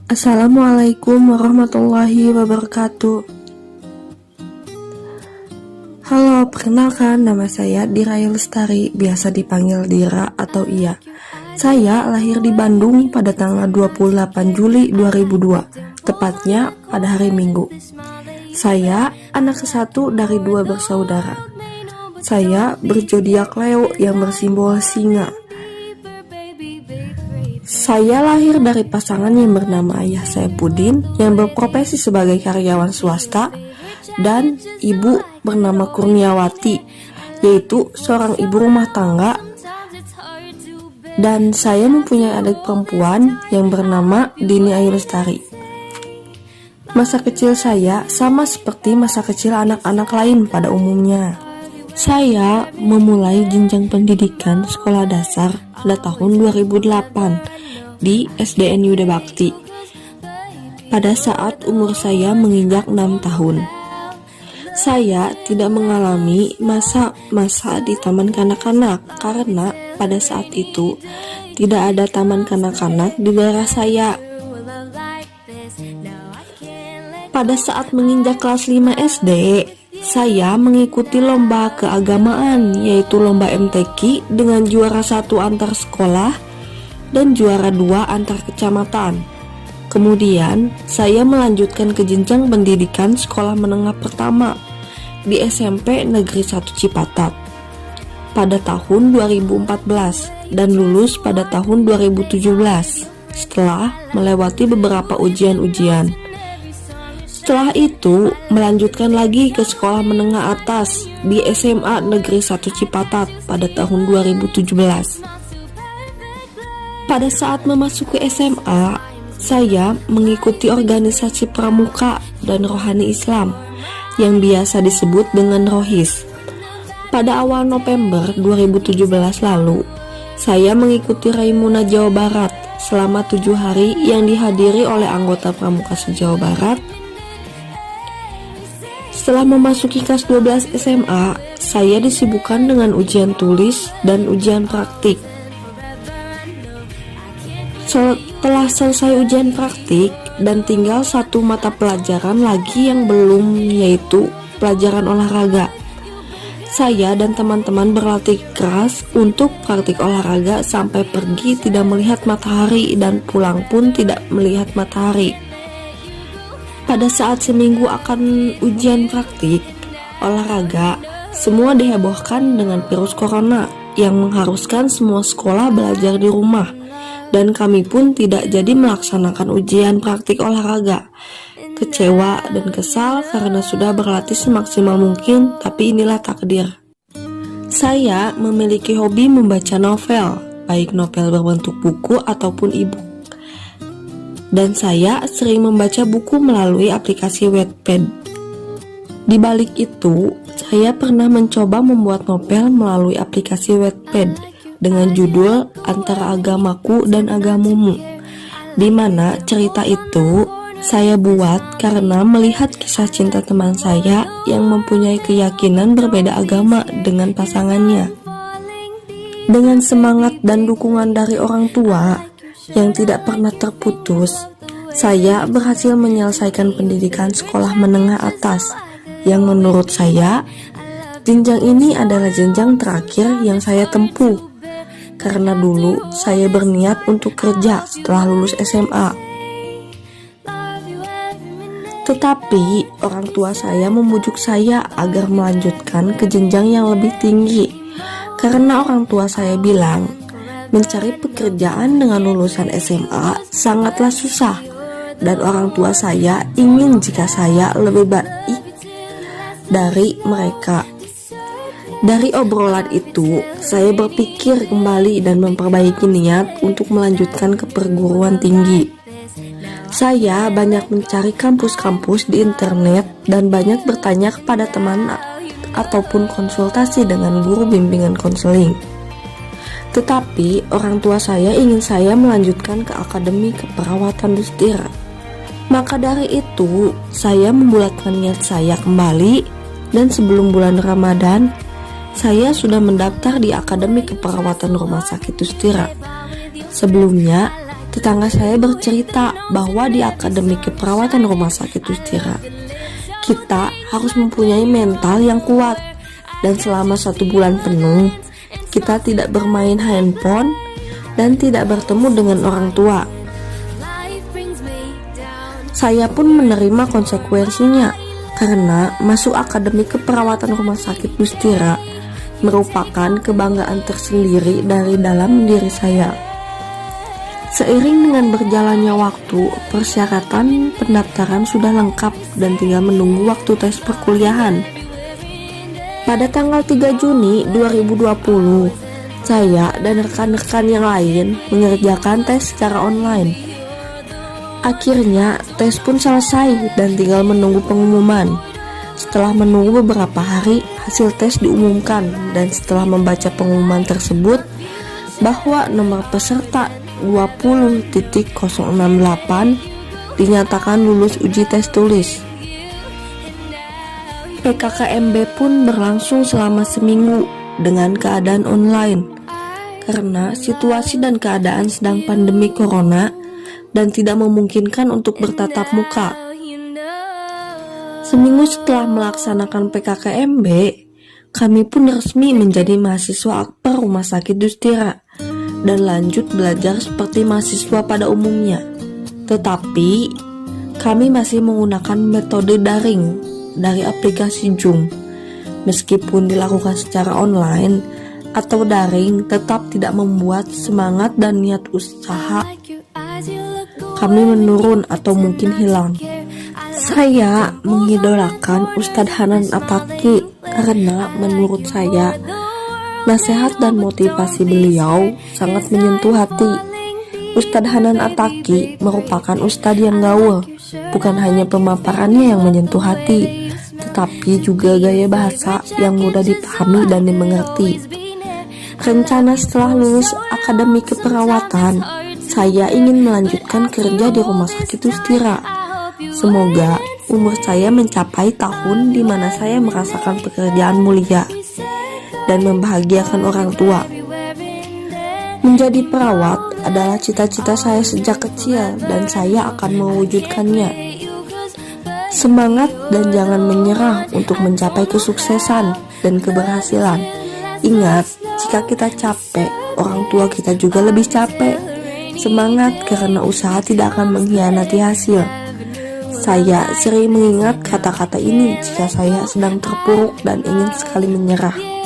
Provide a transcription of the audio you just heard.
Assalamualaikum warahmatullahi wabarakatuh. Halo, perkenalkan nama saya Dira Lestari, biasa dipanggil Dira atau Iya. Saya lahir di Bandung pada tanggal 28 Juli 2002, tepatnya pada hari Minggu. Saya anak ke-1 dari 2 bersaudara. Saya berzodiak Leo yang bersimbol singa. Saya lahir dari pasangan yang bernama Ayah saya Pudin yang berprofesi sebagai karyawan swasta dan ibu bernama Kurniawati, yaitu seorang ibu rumah tangga, dan saya mempunyai adik perempuan yang bernama Dini Ayu Lestari. Masa kecil saya sama seperti masa kecil anak-anak lain pada umumnya. Saya memulai jenjang pendidikan sekolah dasar pada tahun 2008 di SDN Yuda Bakti pada saat umur saya menginjak 6 tahun. Saya tidak mengalami masa-masa di taman kanak-kanak karena pada saat itu tidak ada taman kanak-kanak di daerah saya. Pada saat menginjak kelas 5 SD, saya mengikuti lomba keagamaan, yaitu lomba MTQ dengan juara 1 antar sekolah dan juara 2 antar kecamatan. Kemudian, saya melanjutkan ke jenjang pendidikan sekolah menengah pertama di SMP Negeri 1 Cipatat pada tahun 2014 dan lulus pada tahun 2017 setelah melewati beberapa ujian-ujian. Setelah itu, melanjutkan lagi ke sekolah menengah atas di SMA Negeri 1 Cipatat pada tahun 2017. Pada saat memasuki SMA, saya mengikuti organisasi pramuka dan rohani Islam yang biasa disebut dengan Rohis. Pada awal November 2017 lalu, saya mengikuti Raimuna Jawa Barat selama 7 hari yang dihadiri oleh anggota pramuka se-Jawa Barat. Setelah memasuki kelas 12 SMA, saya disibukkan dengan ujian tulis dan ujian praktik. Setelah selesai ujian praktik dan tinggal 1 mata pelajaran lagi yang belum, yaitu pelajaran olahraga, saya dan teman-teman berlatih keras untuk praktik olahraga sampai pergi tidak melihat matahari dan pulang pun tidak melihat matahari. Pada saat seminggu akan ujian praktik olahraga, semua dihebohkan dengan virus corona yang mengharuskan semua sekolah belajar di rumah. Dan kami pun tidak jadi melaksanakan ujian praktik olahraga. Kecewa dan kesal karena sudah berlatih semaksimal mungkin, tapi inilah takdir. Saya memiliki hobi membaca novel, baik novel berbentuk buku ataupun e-book. Dan saya sering membaca buku melalui aplikasi Wattpad. Di balik itu, saya pernah mencoba membuat novel melalui aplikasi Wattpad dengan judul Antara Agamaku dan Agamumu, di mana cerita itu saya buat karena melihat kisah cinta teman saya yang mempunyai keyakinan berbeda agama dengan pasangannya. Dengan semangat dan dukungan dari orang tua yang tidak pernah terputus, saya berhasil menyelesaikan pendidikan sekolah menengah atas yang menurut saya jenjang ini adalah jenjang terakhir yang saya tempuh. Karena dulu saya berniat untuk kerja setelah lulus SMA. Tetapi orang tua saya membujuk saya agar melanjutkan ke jenjang yang lebih tinggi. Karena orang tua saya bilang, mencari pekerjaan dengan lulusan SMA sangatlah susah. Dan orang tua saya ingin jika saya lebih baik dari mereka. Dari obrolan itu, saya berpikir kembali dan memperbaiki niat untuk melanjutkan ke perguruan tinggi. Saya banyak mencari kampus-kampus di internet dan banyak bertanya kepada teman ataupun konsultasi dengan guru bimbingan konseling. Tetapi orang tua saya ingin saya melanjutkan ke akademi keperawatan Dustira. Maka dari itu, saya membulatkan niat saya kembali dan sebelum bulan Ramadan, saya sudah mendaftar di Akademi Keperawatan Rumah Sakit Dustira. Sebelumnya, Tetangga saya bercerita bahwa di Akademi Keperawatan Rumah Sakit Ustira, kita harus mempunyai mental yang kuat. Dan selama 1 bulan penuh, kita tidak bermain handphone dan tidak bertemu dengan orang tua. Saya pun menerima konsekuensinya, karena masuk Akademi Keperawatan Rumah Sakit Ustira merupakan kebanggaan tersendiri dari dalam diri saya. Seiring dengan berjalannya waktu, persyaratan pendaftaran sudah lengkap dan tinggal menunggu waktu tes perkuliahan. Pada tanggal 3 Juni 2020, saya dan rekan-rekan yang lain mengerjakan tes secara online. Akhirnya, tes pun selesai dan tinggal menunggu pengumuman. Setelah menunggu beberapa hari, hasil tes diumumkan, dan setelah membaca pengumuman tersebut bahwa nomor peserta 20.068 dinyatakan lulus uji tes tulis. PKKMB pun berlangsung selama seminggu dengan keadaan online, karena situasi dan keadaan sedang pandemi corona dan tidak memungkinkan untuk bertatap muka. Seminggu setelah melaksanakan PKKMB, kami pun resmi menjadi mahasiswa akper Rumah Sakit Ustira dan lanjut belajar seperti mahasiswa pada umumnya. Tetapi, kami masih menggunakan metode daring dari aplikasi Zoom. Meskipun dilakukan secara online atau daring, tetap tidak membuat semangat dan niat usaha kami menurun atau mungkin hilang. Saya mengidolakan Ustadz Hanan Attaqi karena menurut saya nasihat dan motivasi beliau sangat menyentuh hati. Ustadz Hanan Attaqi merupakan ustadz yang gaul, bukan hanya pemaparannya yang menyentuh hati, tetapi juga gaya bahasa yang mudah dipahami dan dimengerti. Rencana setelah lulus Akademi Keperawatan, saya ingin melanjutkan kerja di Rumah Sakit Ustira. Semoga umur saya mencapai tahun di mana saya merasakan pekerjaan mulia dan membahagiakan orang tua. Menjadi perawat adalah cita-cita saya sejak kecil dan saya akan mewujudkannya. Semangat dan jangan menyerah untuk mencapai kesuksesan dan keberhasilan. Ingat, jika kita capek, orang tua kita juga lebih capek. Semangat karena usaha tidak akan mengkhianati hasil. Saya sering mengingat kata-kata ini jika saya sedang terpuruk dan ingin sekali menyerah.